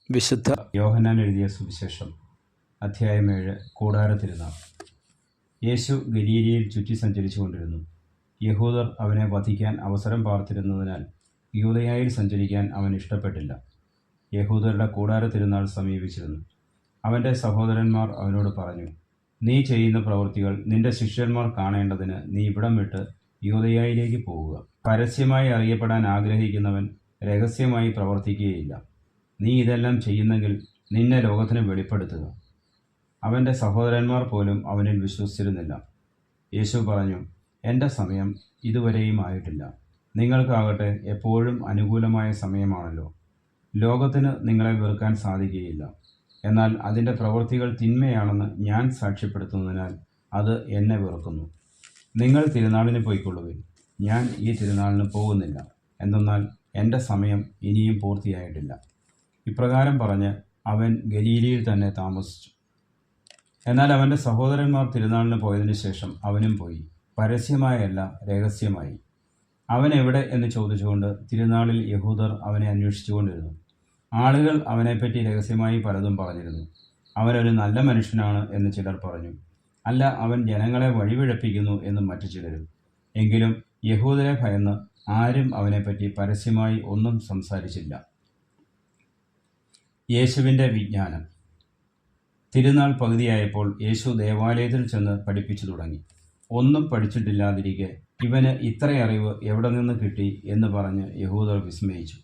വിശുദ്ധ യോഹന്നാൻ എഴുതിയ സുവിശേഷം അധ്യായം 7. കൂടാരത്തിരുന്നാൾ. യേശു ഗലീലയിൽ ചുറ്റി സഞ്ചരിച്ചു കൊണ്ടിരുന്നു. യഹൂദർ അവനെ വധിക്കാൻ അവസരം പാർത്തിരുന്നതിനാൽ യൂദയായിൽ സഞ്ചരിക്കാൻ അവൻ ഇഷ്ടപ്പെട്ടില്ല. യഹൂദരുടെ കൂടാരത്തിരുന്നാൾ സമീപിച്ചിരുന്നു. അവൻ്റെ സഹോദരന്മാർ അവനോട് പറഞ്ഞു, നീ ചെയ്യുന്ന പ്രവൃത്തികൾ നിന്റെ ശിഷ്യന്മാർ കാണേണ്ടതിന് നീ ഇവിടം വിട്ട് യൂദയായിലേക്ക് പോവുക. പരസ്യമായി അറിയപ്പെടാൻ ആഗ്രഹിക്കുന്നവൻ രഹസ്യമായി പ്രവർത്തിക്കുകയില്ല. നീ ഇതെല്ലാം ചെയ്യുന്നെങ്കിൽ നിന്നെ ലോകത്തിന് വെളിപ്പെടുത്തുക. അവൻ്റെ സഹോദരന്മാർ പോലും അവനിൽ വിശ്വസിച്ചിരുന്നില്ല. യേശു പറഞ്ഞു, എൻ്റെ സമയം ഇതുവരെയും ആയിട്ടില്ല. നിങ്ങൾക്കാകട്ടെ എപ്പോഴും അനുകൂലമായ സമയമാണല്ലോ. ലോകത്തിന് നിങ്ങളെ വെറുക്കാൻ സാധിക്കുകയില്ല. എന്നാൽ അതിൻ്റെ പ്രവൃത്തികൾ തിന്മയാണെന്ന് ഞാൻ സാക്ഷ്യപ്പെടുത്തുന്നതിനാൽ അത് എന്നെ വെറുക്കുന്നു. നിങ്ങൾ തിരുനാളിന് പോയിക്കൊള്ളുവിൻ. ഞാൻ ഈ തിരുനാളിന് പോകുന്നില്ല. എന്തെന്നാൽ എൻ്റെ സമയം ഇനിയും പൂർത്തിയായിട്ടില്ല. ഇപ്രകാരം പറഞ്ഞ് അവൻ ഗലീലയിൽ തന്നെ താമസിച്ചു. എന്നാൽ അവൻ്റെ സഹോദരന്മാർ തിരുനാളിന് പോയതിനു ശേഷം അവനും പോയി, പരസ്യമായല്ല, രഹസ്യമായി. അവൻ എവിടെ എന്ന് ചോദിച്ചുകൊണ്ട് തിരുനാളിൽ യഹൂദർ അവനെ അന്വേഷിച്ചുകൊണ്ടിരുന്നു. ആളുകൾ അവനെപ്പറ്റി രഹസ്യമായി പലതും പറഞ്ഞിരുന്നു. അവനൊരു നല്ല മനുഷ്യനാണ് എന്ന് ചിലർ പറഞ്ഞു. അല്ല, അവൻ ജനങ്ങളെ വഴിപിഴപ്പിക്കുന്നു എന്നും മറ്റു ചിലരും. എങ്കിലും യഹൂദരെ ഭയന്ന് ആരും അവനെപ്പറ്റി പരസ്യമായി ഒന്നും സംസാരിച്ചില്ല. യേശുവിൻ്റെ വിജ്ഞാനം. തിരുനാൾ പകുതിയായപ്പോൾ യേശു ദേവാലയത്തിൽ ചെന്ന് പഠിപ്പിച്ചു തുടങ്ങി. ഒന്നും പഠിച്ചിട്ടില്ലാതിരിക്കെ ഇവന് ഇത്ര അറിവ് എവിടെ നിന്ന് കിട്ടി എന്ന് പറഞ്ഞ് യഹൂദർ വിസ്മയിച്ചു.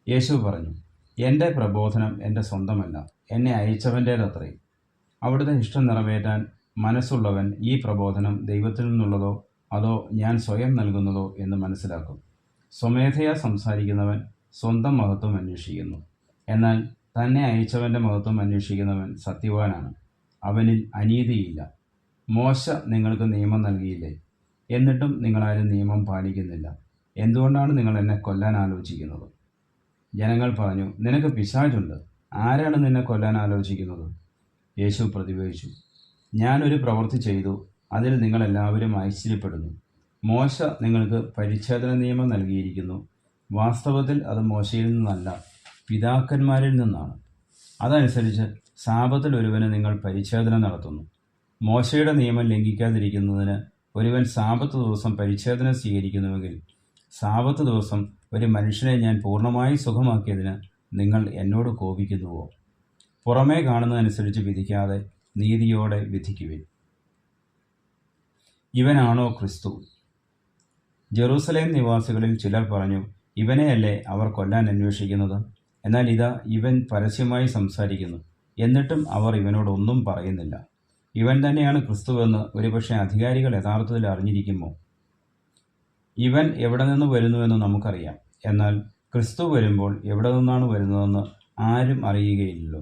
യേശു പറഞ്ഞു, എൻ്റെ പ്രബോധനം എൻ്റെ സ്വന്തമല്ല, എന്നെ അയച്ചവൻ്റേതത്രേ. അവിടുത്തെ ഇഷ്ടം നിറവേറ്റാൻ മനസ്സുള്ളവൻ ഈ പ്രബോധനം ദൈവത്തിൽ നിന്നുള്ളതോ അതോ ഞാൻ സ്വയം നൽകുന്നതോ എന്ന് മനസ്സിലാക്കും. സ്വമേധയാ സംസാരിക്കുന്നവൻ സ്വന്തം മഹത്വം അന്വേഷിക്കുന്നു. എന്നാൽ തന്നെ അയച്ചവൻ്റെ മഹത്വം അന്വേഷിക്കുന്നവൻ സത്യവാനാണ്. അവനിൽ അനീതിയില്ല. മോശ നിങ്ങൾക്ക് നിയമം നൽകിയില്ലേ? എന്നിട്ടും നിങ്ങളാരും നിയമം പാലിക്കുന്നില്ല. എന്തുകൊണ്ടാണ് നിങ്ങൾ എന്നെ കൊല്ലാൻ ആലോചിക്കുന്നത്? ജനങ്ങൾ പറഞ്ഞു, നിനക്ക് പിശാചുണ്ട്. ആരാണ് നിന്നെ കൊല്ലാൻ ആലോചിക്കുന്നത്? യേശു പ്രതിവചിച്ചു, ഞാനൊരു പ്രവൃത്തി ചെയ്തു, അതിൽ നിങ്ങളെല്ലാവരും ആശ്ചര്യപ്പെടുന്നു. മോശ നിങ്ങൾക്ക് പരിച്ഛേദന നിയമം നൽകിയിരിക്കുന്നു. വാസ്തവത്തിൽ അത് മോശയിൽ നിന്നല്ല, പിതാക്കന്മാരിൽ നിന്നാണ്. അതനുസരിച്ച് സാബത്തിൽ ഒരുവന് നിങ്ങൾ പരിച്ഛേദന നടത്തുന്നു. മോശയുടെ നിയമം ലംഘിക്കാതിരിക്കുന്നതിന് ഒരുവൻ സാബത്ത് ദിവസം പരിച്ഛേദന സ്വീകരിക്കുന്നുവെങ്കിൽ സാബത്ത് ദിവസം ഒരു മനുഷ്യനെ ഞാൻ പൂർണ്ണമായി സുഖമാക്കിയതിന് നിങ്ങൾ എന്നോട് കോപിക്കുന്നുവോ? പുറമേ കാണുന്നതനുസരിച്ച് വിധിക്കാതെ നീതിയോടെ വിധിക്കുവിൻ. ഇവനാണോ ക്രിസ്തു? ജെറൂസലേം നിവാസികളിൽ ചിലർ പറഞ്ഞു, ഇവനെയല്ലേ അവർ കൊല്ലാൻ അന്വേഷിക്കുന്നത്? എന്നാൽ ഇതാ, ഇവൻ പരസ്യമായി സംസാരിക്കുന്നു. എന്നിട്ടും അവർ ഇവനോടൊന്നും പറയുന്നില്ല. ഇവൻ തന്നെയാണ് ക്രിസ്തുവെന്ന് ഒരുപക്ഷെ അധികാരികൾ യഥാർത്ഥത്തിൽ അറിഞ്ഞിരിക്കുമോ? ഇവൻ എവിടെ നിന്ന് വരുന്നുവെന്ന് നമുക്കറിയാം. എന്നാൽ ക്രിസ്തു വരുമ്പോൾ എവിടെ നിന്നാണ് വരുന്നതെന്ന് ആരും അറിയുകയില്ലല്ലോ.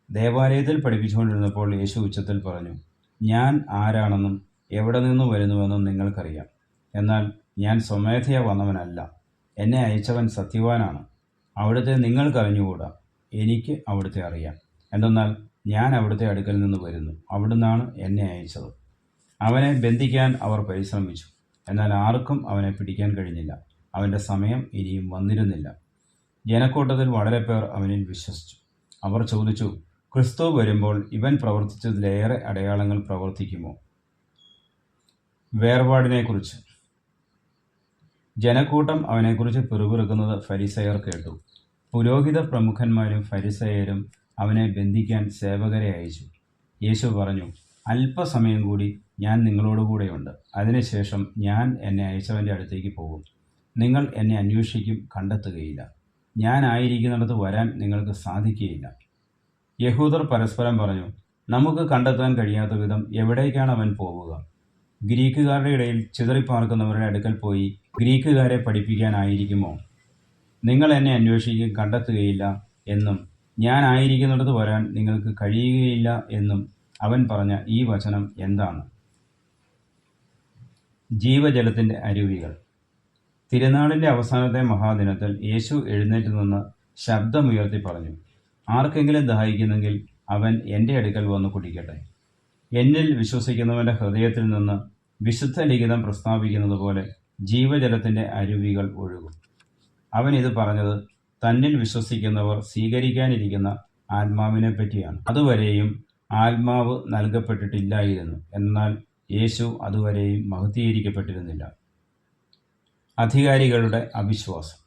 ദേവാലയത്തിൽ പഠിപ്പിച്ചുകൊണ്ടിരുന്നപ്പോൾ യേശു ഉച്ചത്തിൽ പറഞ്ഞു, ഞാൻ ആരാണെന്നും എവിടെ നിന്ന് വരുന്നുവെന്നും നിങ്ങൾക്കറിയാം. എന്നാൽ ഞാൻ സ്വമേധയാ വന്നവനല്ല, എന്നെ അയച്ചവൻ സത്യവാനാണ്. അവിടുത്തെ നിങ്ങൾക്കറിഞ്ഞുകൂടാ, എനിക്ക് അവിടുത്തെ അറിയാം. എന്തെന്നാൽ ഞാൻ അവിടുത്തെ അടുക്കൽ നിന്ന് വരുന്നു, അവിടുന്നാണ് എന്നെ അയച്ചത്. അവനെ ബന്ധിക്കാൻ അവർ പരിശ്രമിച്ചു, എന്നാൽ ആർക്കും അവനെ പിടിക്കാൻ കഴിഞ്ഞില്ല. അവൻ്റെ സമയം ഇനിയും വന്നിരുന്നില്ല. ജനക്കൂട്ടത്തിൽ വളരെ പേർ അവനിൽ വിശ്വസിച്ചു. അവർ ചോദിച്ചു, ക്രിസ്തു വരുമ്പോൾ ഇവൻ പ്രവർത്തിച്ചതിലേറെ അടയാളങ്ങൾ പ്രവർത്തിക്കുമോ? വേർപാടിനെക്കുറിച്ച്. ജനക്കൂട്ടം അവനെക്കുറിച്ച് പിറുപിറുക്കുന്നത് ഫരിസയർ കേട്ടു. പുരോഹിത പ്രമുഖന്മാരും ഫരിസയരും അവനെ ബന്ധിക്കാൻ സേവകരെ അയച്ചു. യേശു പറഞ്ഞു, അല്പസമയം കൂടി ഞാൻ നിങ്ങളോടുകൂടെയുണ്ട്. അതിനുശേഷം ഞാൻ എന്നെ അയച്ചവൻ്റെ അടുത്തേക്ക് പോകും. നിങ്ങൾ എന്നെ അന്വേഷിക്കും, കണ്ടെത്തുകയില്ല. ഞാൻ ആയിരിക്കുന്നിടത്ത് വരാൻ നിങ്ങൾക്ക് സാധിക്കുകയില്ല. യഹൂദർ പരസ്പരം പറഞ്ഞു, നമുക്ക് കണ്ടെത്താൻ കഴിയാത്ത വിധം എവിടേക്കാണ് അവൻ പോവുക? ഗ്രീക്കുകാരുടെ ഇടയിൽ ചിതറിപ്പാർക്കുന്നവരുടെ അടുക്കൽ പോയി ഗ്രീക്കുകാരെ പഠിപ്പിക്കാനായിരിക്കുമോ? നിങ്ങൾ എന്നെ അന്വേഷിക്കും, കണ്ടെത്തുകയില്ല എന്നും ഞാൻ ആയിരിക്കുന്നിടത്ത് വരാൻ നിങ്ങൾക്ക് കഴിയുകയില്ല എന്നും അവൻ പറഞ്ഞ ഈ വചനം എന്താണ്? ജീവജലത്തിൻ്റെ അരുവികൾ. തിരുനാളിൻ്റെ അവസാനത്തെ മഹാദിനത്തിൽ യേശു എഴുന്നേറ്റ് നിന്ന് ശബ്ദമുയർത്തി പറഞ്ഞു, ആർക്കെങ്കിലും ദാഹിക്കുന്നെങ്കിൽ അവൻ എൻ്റെ അടുക്കൽ വന്ന് കുടിക്കട്ടെ. എന്നിൽ വിശ്വസിക്കുന്നവൻ്റെ ഹൃദയത്തിൽ നിന്ന് വിശുദ്ധ ലിഖിതം പ്രസ്താവിക്കുന്നത് പോലെ ജീവജലത്തിൻ്റെ അരുവികൾ ഒഴുകും. അവൻ ഇത് പറഞ്ഞത് തന്നിൽ വിശ്വസിക്കുന്നവർ സ്വീകരിക്കാനിരിക്കുന്ന ആത്മാവിനെ പറ്റിയാണ്. അതുവരെയും ആത്മാവ് നൽകപ്പെട്ടിട്ടില്ലായിരുന്നു. എന്നാൽ യേശു അതുവരെയും മഹത്വീകരിക്കപ്പെട്ടിരുന്നില്ല. അധികാരികളുടെ അവിശ്വാസം.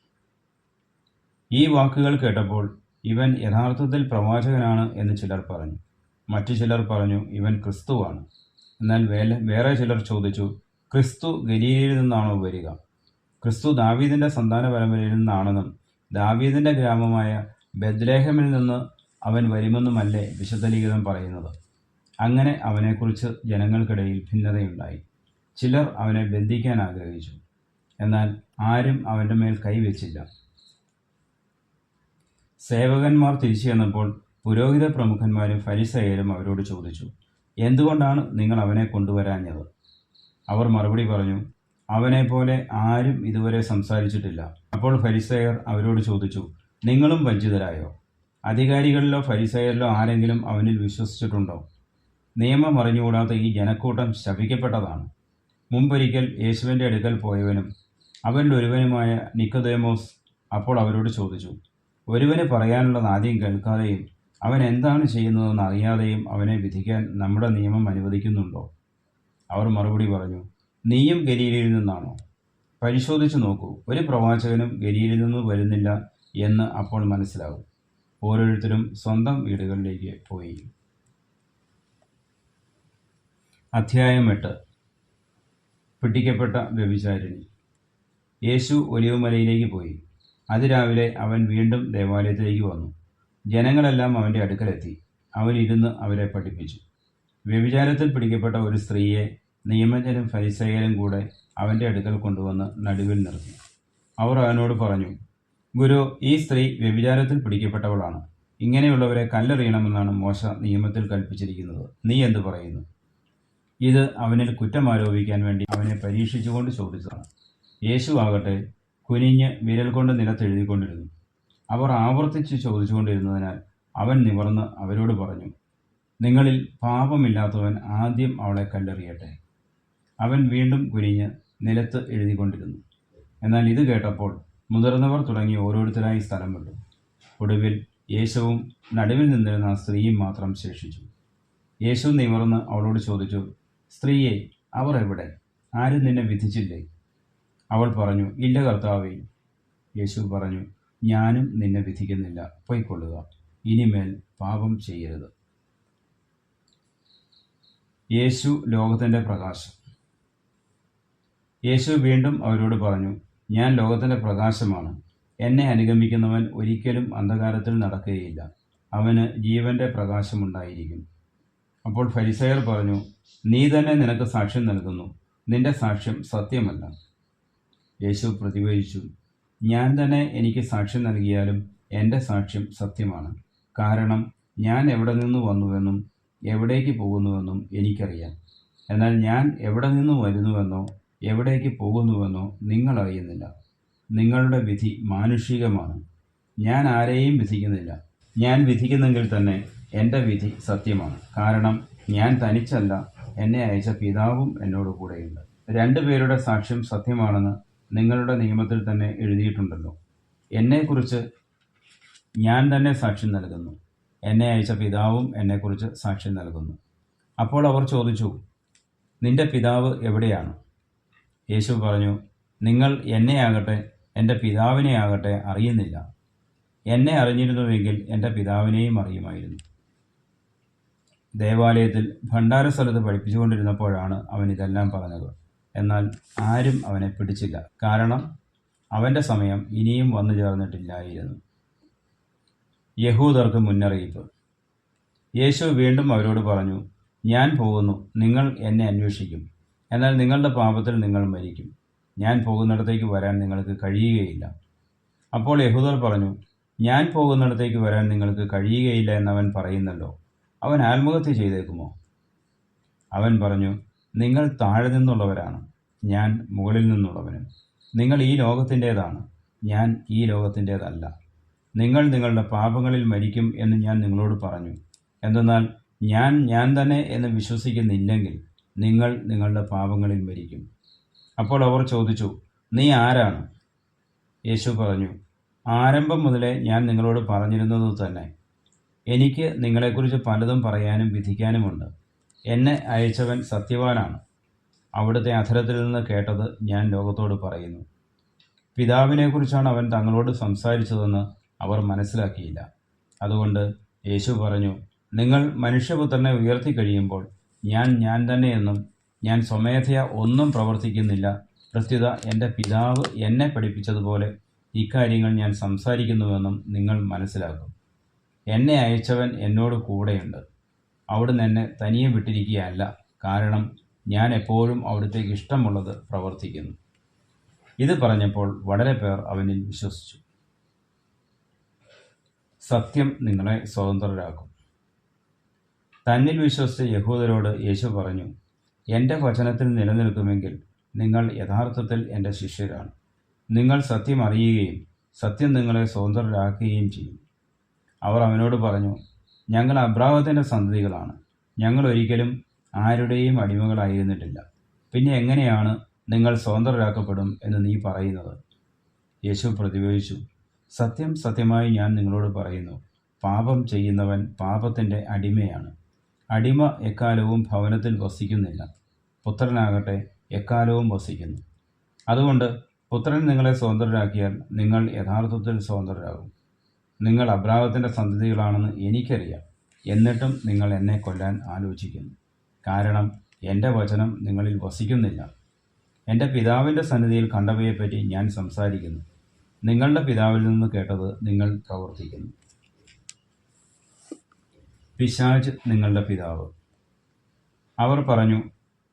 ഈ വാക്കുകൾ കേട്ടപ്പോൾ ഇവൻ യഥാർത്ഥത്തിൽ പ്രവാചകനാണ് എന്ന് ചിലർ പറഞ്ഞു. മറ്റു ചിലർ പറഞ്ഞു, ഇവൻ ക്രിസ്തുവാണ്. എന്നാൽ വേറെ ചിലർ ചോദിച്ചു, ക്രിസ്തു ഗലീലയിൽ നിന്നാണോ വരിക? ക്രിസ്തു ദാവീദിന്റെ സന്താന പരമ്പരയിൽ നിന്നാണെന്നും ദാവീദിന്റെ ഗ്രാമമായ ബെത്ലേഹമിൽ നിന്ന് അവൻ വരുമെന്നുമല്ലേ വിശുദ്ധ ലിഖിതം പറയുന്നത്? അങ്ങനെ അവനെക്കുറിച്ച് ജനങ്ങൾക്കിടയിൽ ഭിന്നതയുണ്ടായി. ചിലർ അവനെ ബന്ധിക്കാൻ ആഗ്രഹിച്ചു. എന്നാൽ ആരും അവൻ്റെ മേൽ കൈവച്ചില്ല. സേവകന്മാർ തിരിച്ചു ചെന്നപ്പോൾ പുരോഹിത പ്രമുഖന്മാരും ഫരിസേയരും അവരോട് ചോദിച്ചു, എന്തുകൊണ്ടാണ് നിങ്ങൾ അവനെ കൊണ്ടുവരാഞ്ഞത്? അവർ മറുപടി പറഞ്ഞു, അവനെപ്പോലെ ആരും ഇതുവരെ സംസാരിച്ചിട്ടില്ല. അപ്പോൾ ഫരിസേയർ അവരോട് ചോദിച്ചു, നിങ്ങളും വഞ്ചിതരായോ? അധികാരികളിലോ ഫരിസേയരിലോ ആരെങ്കിലും അവനിൽ വിശ്വസിച്ചിട്ടുണ്ടോ? നിയമം അറിഞ്ഞുകൂടാത്ത ഈ ജനക്കൂട്ടം ശപിക്കപ്പെട്ടതാണ്. മുമ്പൊരിക്കൽ യേശുവിൻ്റെ അടുക്കൽ പോയവനും അവരിൽ ഒരുവനുമായ നിക്കോദേമോസ് അപ്പോൾ അവരോട് ചോദിച്ചു, ഒരുവന് പറയാനുള്ളത് ആദ്യം കേൾക്കാതെയും അവൻ എന്താണ് ചെയ്യുന്നതെന്ന് അറിയാതെയും അവനെ വിധിക്കാൻ നമ്മുടെ നിയമം അനുവദിക്കുന്നുണ്ടോ? അവർ മറുപടി പറഞ്ഞു, നീയും ഗലീലയിൽ നിന്നാണോ? പരിശോധിച്ചു നോക്കൂ, ഒരു പ്രവാചകനും ഗലീലയിൽ നിന്ന് വരുന്നില്ല എന്ന് അപ്പോൾ മനസ്സിലാവും. ഓരോരുത്തരും സ്വന്തം വീടുകളിലേക്ക് പോയി. അധ്യായം 8. പിടിക്കപ്പെട്ട വ്യഭിചാരിണി. യേശു ഒലിവുമലയിലേക്ക് പോയി. അതിരാവിലെ അവൻ വീണ്ടും ദേവാലയത്തിലേക്ക് വന്നു. ജനങ്ങളെല്ലാം അവൻ്റെ അടുക്കലെത്തി. അവൻ ഇരുന്ന് അവരെ പഠിപ്പിച്ചു. വ്യഭിചാരത്തിൽ പിടിക്കപ്പെട്ട ഒരു സ്ത്രീയെ നിയമജ്ഞരും ഫരിസേയരും കൂടെ അവൻ്റെ അടുക്കൽ കൊണ്ടുവന്ന് നടുവിൽ നിർത്തി. അവർ അവനോട് പറഞ്ഞു, ഗുരു, ഈ സ്ത്രീ വ്യഭിചാരത്തിൽ പിടിക്കപ്പെട്ടവളാണ്. ഇങ്ങനെയുള്ളവരെ കല്ലെറിയണമെന്നാണ് മോശ നിയമത്തിൽ കൽപ്പിച്ചിരിക്കുന്നത്. നീ എന്തു പറയുന്നു? ഇത് അവനിൽ കുറ്റമാരോപിക്കാൻ വേണ്ടി അവനെ പരീക്ഷിച്ചുകൊണ്ട് ചോദിച്ചതാണ്. യേശു ആകട്ടെ കുനിഞ്ഞ് വിരൽ കൊണ്ട് നിലത്തെഴുതിക്കൊണ്ടിരുന്നു. അവർ ആവർത്തിച്ച് ചോദിച്ചുകൊണ്ടിരുന്നതിനാൽ അവൻ നിവർന്ന് അവരോട് പറഞ്ഞു, നിങ്ങളിൽ പാപമില്ലാത്തവൻ ആദ്യം അവളെ കല്ലെറിയട്ടെ. അവൻ വീണ്ടും കുനിഞ്ഞ് നിലത്ത് എഴുതിക്കൊണ്ടിരുന്നു. എന്നാൽ ഇത് കേട്ടപ്പോൾ മുതിർന്നവർ തുടങ്ങി ഓരോരുത്തരായി സ്ഥലം വിട്ടു. ഒടുവിൽ യേശുവും നടുവിൽ നിന്നിരുന്ന ആ സ്ത്രീയും മാത്രം ശേഷിച്ചു. യേശു നിവർന്ന് അവളോട് ചോദിച്ചു, സ്ത്രീയെ, അവർ എവിടെ? ആരും നിന്നെ വിധിച്ചില്ലേ? അവൾ പറഞ്ഞു, ഇല്ല കർത്താവേ. യേശു പറഞ്ഞു, ഞാനും നിന്നെ വിധിക്കുന്നില്ല. പൊയ്ക്കൊള്ളുക. ഇനിമേൽ പാപം ചെയ്യരുത്. യേശു ലോകത്തിൻ്റെ പ്രകാശം. യേശു വീണ്ടും അവരോട് പറഞ്ഞു, ഞാൻ ലോകത്തിൻ്റെ പ്രകാശമാണ്. എന്നെ അനുഗമിക്കുന്നവൻ ഒരിക്കലും അന്ധകാരത്തിൽ നടക്കുകയില്ല. അവന് ജീവൻ്റെ പ്രകാശമുണ്ടായിരിക്കും. അപ്പോൾ ഫരിസേയർ പറഞ്ഞു, നീ തന്നെ നിനക്ക് സാക്ഷ്യം നൽകുന്നു. നിന്റെ സാക്ഷ്യം സത്യമല്ല. യേശു പ്രതിവചിച്ചു, ഞാൻ തന്നെ എനിക്ക് സാക്ഷ്യം നൽകിയാലും എൻ്റെ സാക്ഷ്യം സത്യമാണ്. കാരണം ഞാൻ എവിടെ നിന്ന് വന്നുവെന്നും എവിടേക്ക് പോകുന്നുവെന്നും എനിക്കറിയാം. എന്നാൽ ഞാൻ എവിടെ നിന്ന് വരുന്നുവെന്നോ എവിടേക്ക് പോകുന്നുവെന്നോ നിങ്ങൾ അറിയുന്നില്ല. നിങ്ങളുടെ വിധി മാനുഷികമാണ്. ഞാൻ ആരെയും വിധിക്കുന്നില്ല. ഞാൻ വിധിക്കുന്നെങ്കിൽ തന്നെ എൻ്റെ വിധി സത്യമാണ്. കാരണം ഞാൻ തനിച്ചല്ല, എന്നെ അയച്ച പിതാവും എന്നോട് കൂടെയുണ്ട്. 2 പേരുടെ സാക്ഷ്യം സത്യമാണെന്ന് നിങ്ങളുടെ നിയമത്തിൽ തന്നെ എഴുതിയിട്ടുണ്ടല്ലോ. എന്നെക്കുറിച്ച് ഞാൻ തന്നെ സാക്ഷ്യം നൽകുന്നു. എന്നെ അയച്ച പിതാവും എന്നെക്കുറിച്ച് സാക്ഷ്യം നൽകുന്നു. അപ്പോൾ അവർ ചോദിച്ചു, നിന്റെ പിതാവ് എവിടെയാണ്? യേശു പറഞ്ഞു, നിങ്ങൾ എന്നെയാകട്ടെ എൻ്റെ പിതാവിനെയാകട്ടെ അറിയുന്നില്ല. എന്നെ അറിഞ്ഞിരുന്നുവെങ്കിൽ എൻ്റെ പിതാവിനെയും അറിയുമായിരുന്നു. ദേവാലയത്തിൽ ഭണ്ഡാരസ്ഥലത്ത് പഠിപ്പിച്ചുകൊണ്ടിരുന്നപ്പോഴാണ് അവൻ ഇതെല്ലാം പറഞ്ഞത്. എന്നാൽ ആരും അവനെ പിടിച്ചില്ല. കാരണം അവൻ്റെ സമയം ഇനിയും വന്നു ചേർന്നിട്ടില്ലായിരുന്നു. യഹൂദർക്ക് മുന്നറിയിപ്പ്. യേശു വീണ്ടും അവരോട് പറഞ്ഞു, ഞാൻ പോകുന്നു. നിങ്ങൾ എന്നെ അന്വേഷിക്കും. എന്നാൽ നിങ്ങളുടെ പാപത്തിൽ നിങ്ങൾ മരിക്കും. ഞാൻ പോകുന്നിടത്തേക്ക് വരാൻ നിങ്ങൾക്ക് കഴിയുകയില്ല. അപ്പോൾ യഹൂദർ പറഞ്ഞു, ഞാൻ പോകുന്നിടത്തേക്ക് വരാൻ നിങ്ങൾക്ക് കഴിയുകയില്ല എന്നവൻ പറയുന്നല്ലോ. അവൻ ആത്മഹത്യ ചെയ്തേക്കുമോ? അവൻ പറഞ്ഞു, നിങ്ങൾ താഴെ നിന്നുള്ളവരാണ്, ഞാൻ മുകളിൽ നിന്നുള്ളവനും. നിങ്ങൾ ഈ ലോകത്തിൻ്റേതാണ്, ഞാൻ ഈ ലോകത്തിൻ്റേതല്ല. നിങ്ങൾ നിങ്ങളുടെ പാപങ്ങളിൽ മരിക്കും എന്ന് ഞാൻ നിങ്ങളോട് പറഞ്ഞു. എന്തെന്നാൽ ഞാൻ തന്നെ എന്ന് വിശ്വസിക്കുന്നില്ലെങ്കിൽ നിങ്ങൾ നിങ്ങളുടെ പാപങ്ങളിൽ മരിക്കും. അപ്പോൾ അവർ ചോദിച്ചു, നീ ആരാണ്? യേശു പറഞ്ഞു, ആരംഭം മുതലേ ഞാൻ നിങ്ങളോട് പറഞ്ഞിരുന്നത് തന്നെ. എനിക്ക് നിങ്ങളെക്കുറിച്ച് പലതും പറയാനും വിധിക്കാനുമുണ്ട്. എന്നെ അയച്ചവൻ സത്യവാനാണ്. അവിടുത്തെ അധരത്തിൽ നിന്ന് കേട്ടത് ഞാൻ ലോകത്തോട് പറയുന്നു. പിതാവിനെക്കുറിച്ചാണ് അവൻ തങ്ങളോട് സംസാരിച്ചതെന്ന് അവർ മനസ്സിലാക്കിയില്ല. അതുകൊണ്ട് യേശു പറഞ്ഞു, നിങ്ങൾ മനുഷ്യപുത്രനെ ഉയർത്തിക്കഴിയുമ്പോൾ ഞാൻ തന്നെയെന്നും ഞാൻ സ്വമേധയാ ഒന്നും പ്രവർത്തിക്കുന്നില്ല, പ്രത്യുത എൻ്റെ പിതാവ് എന്നെ പഠിപ്പിച്ചതുപോലെ ഇക്കാര്യങ്ങൾ ഞാൻ സംസാരിക്കുന്നുവെന്നും നിങ്ങൾ മനസ്സിലാക്കും. എന്നെ അയച്ചവൻ എന്നോട് കൂടെയുണ്ട്. അവിടുന്ന് എന്നെ തനിയെ വിട്ടിരിക്കുകയല്ല, കാരണം ഞാൻ എപ്പോഴും അവിടുത്തേക്ക് ഇഷ്ടമുള്ളത് പ്രവർത്തിക്കുന്നു. ഇത് പറഞ്ഞപ്പോൾ വളരെ പേർ അവനിൽ വിശ്വസിച്ചു. സത്യം നിങ്ങളെ സ്വതന്ത്രരാക്കും. തന്നിൽ വിശ്വസിച്ച യഹൂദരോട് യേശു പറഞ്ഞു, എൻ്റെ വചനത്തിൽ നിലനിൽക്കുമെങ്കിൽ നിങ്ങൾ യഥാർത്ഥത്തിൽ എൻ്റെ ശിഷ്യരാണ്. നിങ്ങൾ സത്യം അറിയുകയും സത്യം നിങ്ങളെ സ്വതന്ത്രരാക്കുകയും ചെയ്യും. അവർ അവനോട് പറഞ്ഞു, ഞങ്ങൾ അബ്രാഹത്തിൻ്റെ സന്തതികളാണ്. ഞങ്ങൾ ഒരിക്കലും ആരുടെയും അടിമകളായിരുന്നിട്ടില്ല. പിന്നെ എങ്ങനെയാണ് നിങ്ങൾ സ്വതന്ത്രരാക്കപ്പെടും എന്ന് നീ പറയുന്നത്? യേശു പ്രതിവചിച്ചു, സത്യം സത്യമായി ഞാൻ നിങ്ങളോട് പറയുന്നു, പാപം ചെയ്യുന്നവൻ പാപത്തിൻ്റെ അടിമയാണ്. അടിമ എക്കാലവും ഭവനത്തിൽ വസിക്കുന്നില്ല, പുത്രനാകട്ടെ എക്കാലവും വസിക്കുന്നു. അതുകൊണ്ട് പുത്രൻ നിങ്ങളെ സ്വതന്ത്രരാക്കിയാൽ നിങ്ങൾ യഥാർത്ഥത്തിൽ സ്വതന്ത്രരാകും. നിങ്ങൾ അബ്രാഹത്തിൻ്റെ സന്തതികളാണെന്ന് എനിക്കറിയാം, എന്നിട്ടും നിങ്ങൾ എന്നെ കൊല്ലാൻ ആലോചിക്കുന്നു. കാരണം എൻ്റെ വചനം നിങ്ങളിൽ വസിക്കുന്നില്ല. എൻ്റെ പിതാവിൻ്റെ സന്നിധിയിൽ കണ്ടവയെപ്പറ്റി ഞാൻ സംസാരിക്കുന്നു. നിങ്ങളുടെ പിതാവിൽ നിന്ന് കേട്ടത് നിങ്ങൾ പ്രവർത്തിക്കുന്നു. പിശാച് നിങ്ങളുടെ പിതാവ്. അവർ പറഞ്ഞു,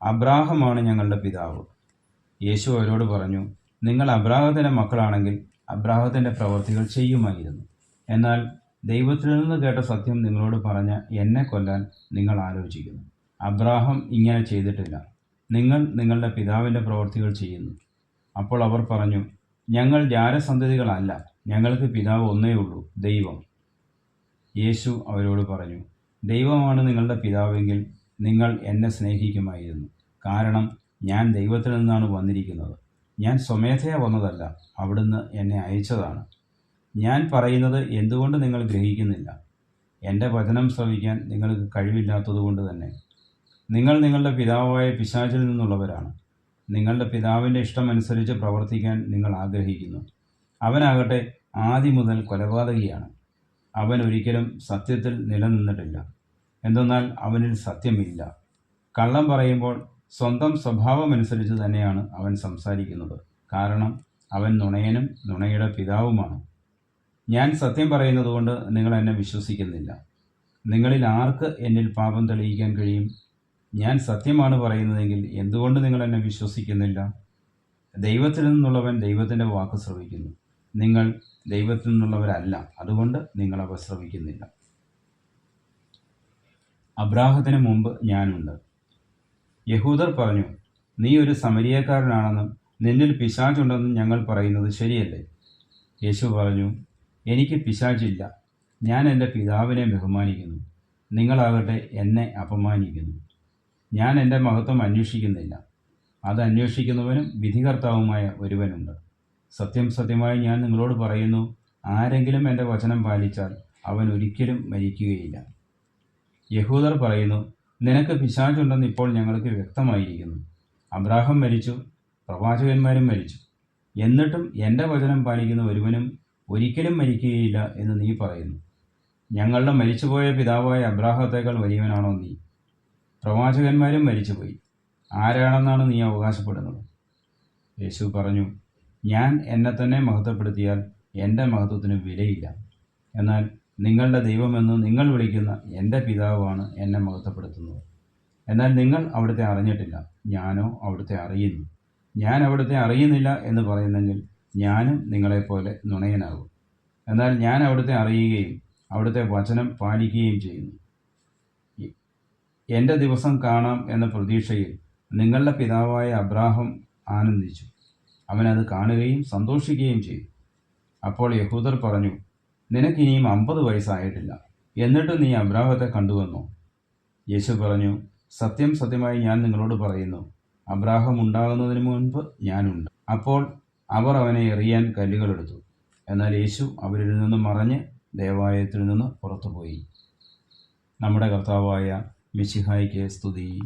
അബ്രാഹമാണ് ഞങ്ങളുടെ പിതാവ്. യേശു അവരോട് പറഞ്ഞു, നിങ്ങൾ അബ്രാഹത്തിൻ്റെ മക്കളാണെങ്കിൽ അബ്രാഹത്തിൻ്റെ പ്രവൃത്തികൾ ചെയ്യുമായിരുന്നു. എന്നാൽ ദൈവത്തിൽ നിന്ന് കേട്ട സത്യം നിങ്ങളോട് പറഞ്ഞ എന്നെ കൊല്ലാൻ നിങ്ങൾ ആലോചിക്കുന്നു. അബ്രാഹം ഇങ്ങനെ ചെയ്തിട്ടില്ല. നിങ്ങൾ നിങ്ങളുടെ പിതാവിൻ്റെ പ്രവൃത്തികൾ ചെയ്യുന്നു. അപ്പോൾ അവർ പറഞ്ഞു, ഞങ്ങൾ ജാരസന്തതികളല്ല, ഞങ്ങൾക്ക് പിതാവ് ഒന്നേ ഉള്ളൂ, ദൈവം. യേശു അവരോട് പറഞ്ഞു, ദൈവമാണ് നിങ്ങളുടെ പിതാവെങ്കിൽ നിങ്ങൾ എന്നെ സ്നേഹിക്കുമായിരുന്നു. കാരണം ഞാൻ ദൈവത്തിൽ നിന്നാണ് വന്നിരിക്കുന്നത്. ഞാൻ സ്വമേധയാ വന്നതല്ല, അവിടുന്ന് എന്നെ അയച്ചതാണ്. ഞാൻ പറയുന്നത് എന്തുകൊണ്ട് നിങ്ങൾ ഗ്രഹിക്കുന്നില്ല? എൻ്റെ വചനം ശ്രവിക്കാൻ നിങ്ങൾക്ക് കഴിവില്ലാത്തതുകൊണ്ട് തന്നെ. നിങ്ങൾ നിങ്ങളുടെ പിതാവായ പിശാചിൽ നിന്നുള്ളവരാണ്. നിങ്ങളുടെ പിതാവിൻ്റെ ഇഷ്ടമനുസരിച്ച് പ്രവർത്തിക്കാൻ നിങ്ങൾ ആഗ്രഹിക്കുന്നു. അവനാകട്ടെ ആദ്യം മുതൽ കൊലപാതകിയാണ്. അവൻ ഒരിക്കലും സത്യത്തിൽ നിലനിന്നിട്ടില്ല, എന്തെന്നാൽ അവനിൽ സത്യമില്ല. കള്ളം പറയുമ്പോൾ സ്വന്തം സ്വഭാവമനുസരിച്ച് തന്നെയാണ് അവൻ സംസാരിക്കുന്നത്, കാരണം അവൻ നുണയനും നുണയുടെ പിതാവുമാണ്. ഞാൻ സത്യം പറയുന്നതുകൊണ്ട് നിങ്ങൾ എന്നെ വിശ്വസിക്കുന്നില്ല. നിങ്ങളിൽ ആർക്ക് എന്നിൽ പാപം തെളിയിക്കാൻ കഴിയും? ഞാൻ സത്യമാണ് പറയുന്നതെങ്കിൽ എന്തുകൊണ്ട് നിങ്ങൾ എന്നെ വിശ്വസിക്കുന്നില്ല? ദൈവത്തിൽ നിന്നുള്ളവൻ ദൈവത്തിൻ്റെ വാക്ക് ശ്രവിക്കുന്നു. നിങ്ങൾ ദൈവത്തിൽ നിന്നുള്ളവരല്ല, അതുകൊണ്ട് നിങ്ങൾ അവ ശ്രവിക്കുന്നില്ല. അബ്രാഹത്തിന് മുമ്പ് ഞാനുണ്ട്. യഹൂദർ പറഞ്ഞു, നീ ഒരു സമരിയക്കാരനാണെന്നും നിന്നിൽ പിശാചുണ്ടെന്നും ഞങ്ങൾ പറയുന്നത് ശരിയല്ലേ? യേശു പറഞ്ഞു, എനിക്ക് പിശാചില്ല. ഞാൻ എൻ്റെ പിതാവിനെ ബഹുമാനിക്കുന്നു. നിങ്ങളാകട്ടെ എന്നെ അപമാനിക്കുന്നു. ഞാൻ എൻ്റെ മഹത്വം അന്വേഷിക്കുന്നില്ല. അത് അന്വേഷിക്കുന്നവനും വിധികർത്താവുമായ ഒരുവനുണ്ട്. സത്യം സത്യമായി ഞാൻ നിങ്ങളോട് പറയുന്നു, ആരെങ്കിലും എൻ്റെ വചനം പാലിച്ചാൽ അവൻ ഒരിക്കലും മരിക്കുകയില്ല. യഹൂദർ പറയുന്നു, നിനക്ക് പിശാചുണ്ടെന്ന് ഇപ്പോൾ ഞങ്ങൾക്ക് വ്യക്തമായിരിക്കുന്നു. അബ്രാഹം മരിച്ചു, പ്രവാചകന്മാരും മരിച്ചു. എന്നിട്ടും എൻ്റെ വചനം പാലിക്കുന്ന ഒരുവനും ഒരിക്കലും മരിക്കുകയില്ല എന്ന് നീ പറയുന്നു. ഞങ്ങളുടെ മരിച്ചുപോയ പിതാവായ അബ്രാഹത്തേക്കാൾ വലിയവനാണോ നീ? പ്രവാചകന്മാരും മരിച്ചുപോയി. ആരാണെന്നാണ് നീ അവകാശപ്പെടുന്നത്? യേശു പറഞ്ഞു, ഞാൻ എന്നെ തന്നെ മഹത്വപ്പെടുത്തിയാൽ എൻ്റെ മഹത്വത്തിന് വിലയില്ല. എന്നാൽ നിങ്ങളുടെ ദൈവമെന്ന് നിങ്ങൾ വിളിക്കുന്ന എൻ്റെ പിതാവാണ് എന്നെ മഹത്വപ്പെടുത്തുന്നത്. എന്നാൽ നിങ്ങൾ അവിടുത്തെ അറിഞ്ഞിട്ടില്ല, ഞാനോ അവിടുത്തെ അറിയുന്നു. ഞാൻ അവിടുത്തെ അറിയുന്നില്ല എന്ന് പറയുന്നെങ്കിൽ ഞാനും നിങ്ങളെപ്പോലെ നുണയനാകും. എന്നാൽ ഞാൻ അവിടുത്തെ അറിയുകയും അവിടുത്തെ വചനം പാലിക്കുകയും ചെയ്യുന്നു. എൻ്റെ ദിവസം കാണാം എന്ന പ്രതീക്ഷയിൽ നിങ്ങളുടെ പിതാവായ അബ്രാഹം ആനന്ദിച്ചു. അവനത് കാണുകയും സന്തോഷിക്കുകയും ചെയ്തു. അപ്പോൾ യഹൂദർ പറഞ്ഞു, നിനക്കിനിയും 50 വയസ്സായിട്ടില്ല, എന്നിട്ട് നീ അബ്രാഹത്തെ കണ്ടുവന്നോ? യേശു പറഞ്ഞു, സത്യം സത്യമായി ഞാൻ നിങ്ങളോട് പറയുന്നു, അബ്രാഹം ഉണ്ടാകുന്നതിന് മുൻപ് ഞാനുണ്ട്. അപ്പോൾ അവർ അവനെ എറിയാൻ കല്ലുകളെടുത്തു. എന്നാൽ യേശു അവരിൽ നിന്ന് മറഞ്ഞ് ദേവാലയത്തിൽ നിന്ന് പുറത്തുപോയി. നമ്മുടെ കർത്താവായ മിശിഹായ്ക്ക് സ്തുതി.